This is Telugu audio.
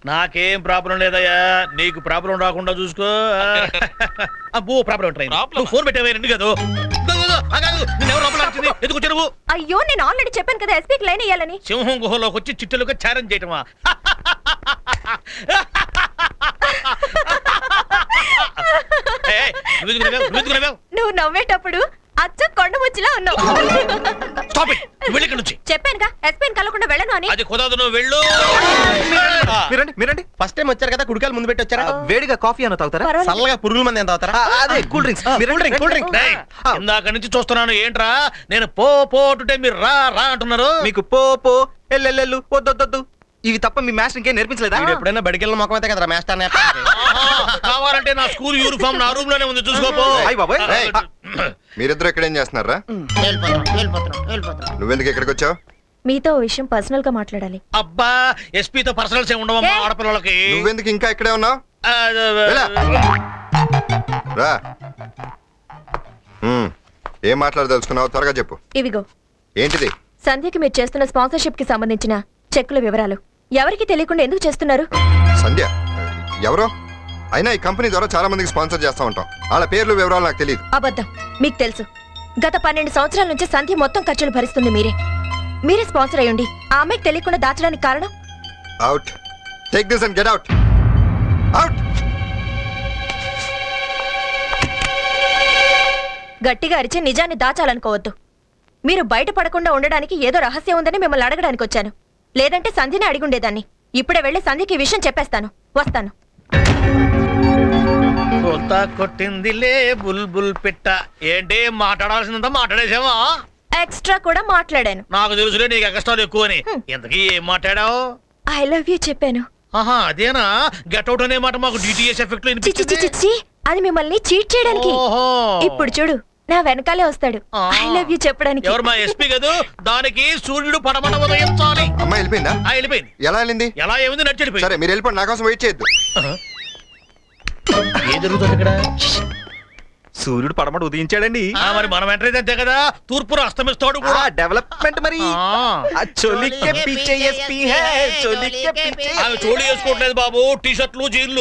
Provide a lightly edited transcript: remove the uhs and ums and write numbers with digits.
నాకేం ప్రాబ్లం లేదయ్యా, నీకు ప్రాబ్లం రాకుండా చూసుకో. అబ్బో ప్రాబ్లం ఫోన్ పెట్టేవే రెండు కదా. ఎందుకు వచ్చావు? అయ్యో నేను ఆల్రెడీ చెప్పాను కదా ఎస్పీకి లైన్ ఇయ్యాలని. సింహం గుహలోకి వచ్చి చిట్టెలుగా ఛాలెంజ్ చేయటమా? నువ్వు నవ్వేటప్పుడు అచ్చ కొండముచ్చిలా ఉన్నావు. చెప్పానుగా ఎస్పీని కలవకుండా వెళ్ళను అని. అది కుదరదు, నువ్వు వెళ్ళు. మీరండి ఫస్ట్ టైం వచ్చారు కదా, కుడికాయలు ముందు పెట్టి వచ్చారా? వేడిగా కాఫీ అన్న తాగుతారా? చల్లగా పురుగుల మంది ఏం తాగుతారా? అదే కూల్ డ్రింక్స్. ఇందాక నుంచి చూస్తున్నాను, ఏంట్రా నేను పో పోటుంటే మీరు రా రా అంటున్నారు. మీకు పో పో ఎల్లెల్లు వద్దొద్దు ఇవి తప్ప మీ మాస్టర్ ఇంకేం నేర్పించలేదా? ఎప్పుడైనా బడికెళ్ళిన మొఖం అయితే కదా మాస్టర్. కావాలంటే నా స్కూల్ యూనిఫామ్ నా రూమ్ లోనే ఉంది, చూసుకోపో. మీరిద్దరు ఇక్కడ ఏం చేస్తున్నారా? నువ్వెందుకు ఇక్కడికి వచ్చావు? మీతో విషయం పర్సనల్ గా మాట్లాడాలి. అబ్బా ఎస్పీతో పర్సనల్స్ ఏమి ఉండవమ్మా ఆడపిల్లలకి. నువ్వెందుకు ఇంకా ఇక్కడే ఉన్నావు? రా, ఏం మాట్లాడదలుచుకున్నావు త్వరగా చెప్పు. ఇవిగో. ఏంటిది? సంధ్యకి మీరు చేస్తున్న స్పాన్సర్షిప్ కి సంబంధించిన చెక్కుల వివరాలు. ఎవరికి తెలియకుండా ఎందుకు చేస్తున్నారు? సంధ్య ఎవరో? అయినా ఈ కంపెనీ ద్వారా చాలా మందికి స్పాన్సర్ చేస్తా ఉంటాం, వాళ్ళ పేర్లు వివరాలు నాకు తెలియదు. అబద్ధం. మీకు తెలుసు, గత 12 సంవత్సరాల నుంచి సంధ్య మొత్తం ఖర్చులు భరిస్తుంది మీరే స్పాన్సర్ అయ్యండి. ఆ అమ్మాయికి తెలియకుండా దాచడానికి కారణం? Out. Take this and get out. Out. గట్టిగా అరిచి నిజాన్ని దాచాలనుకోవద్దు. మీరు బయటపడకుండా ఉండడానికి ఏదో రహస్యం ఉందని మిమ్మల్ని అడగడానికి వచ్చాను. లేదంటే సంధ్యని అడిగుండేదాన్ని. ఇప్పుడే వెళ్ళి సంధ్యకి ఈ విషయం చెప్పేస్తాను. వస్తాను. కొట్టిందిలే బుల్బుల్ పిట్ట. ఏంటి మాట్లాడాల్సిందంతా మాట్లాడేసావా? ఎక్స్ట్రా కూడా మాట్లాడాను. నాకు తెలుసులే నీకు ఎక్స్ట్రాలు ఎక్కువ అని. ఇంతకీ ఏం మాట్లాడావు? ఐ లవ్ యూ చెప్పాను. ఆహా అదేనా? గెట్ అవుట్ అనే మాట మాకు డిటిఎస్ ఎఫెక్ట్ లో వినిపించింది. అది మిమ్మల్ని చీట్ చేయడానికి. ఇప్పుడు చూడు, నా వెనకాలే వస్తాడు ఐ లవ్ యూ చెప్పడానికి. ఎవరు? మా ఎస్పీ కదా. దానికి సూర్యుడు పడమట ఉదయించాలి. అమ్మాయి వెళ్ళిపోయిందా? వెళ్ళిపోయింది. ఎలా వెళ్ళింది? ఎలా ఏముంది? నడిచిపోయింది. సరే మీరు వెళ్ళిపోండి, నా కోసం వెయిట్ చేయొద్దు. ఏం జరుగుతుంది ఇక్కడ? సూర్యుడు పడమట ఉదయించాడండి. మరి మనం ఎంటర్ అంతే కదా, తూర్పును అస్తమిస్తాడు కూడా. డెవలప్మెంట్ మరి. చోళీ వేసుకోవట్లేదు బాబు, టీ షర్ట్లు జీన్లు.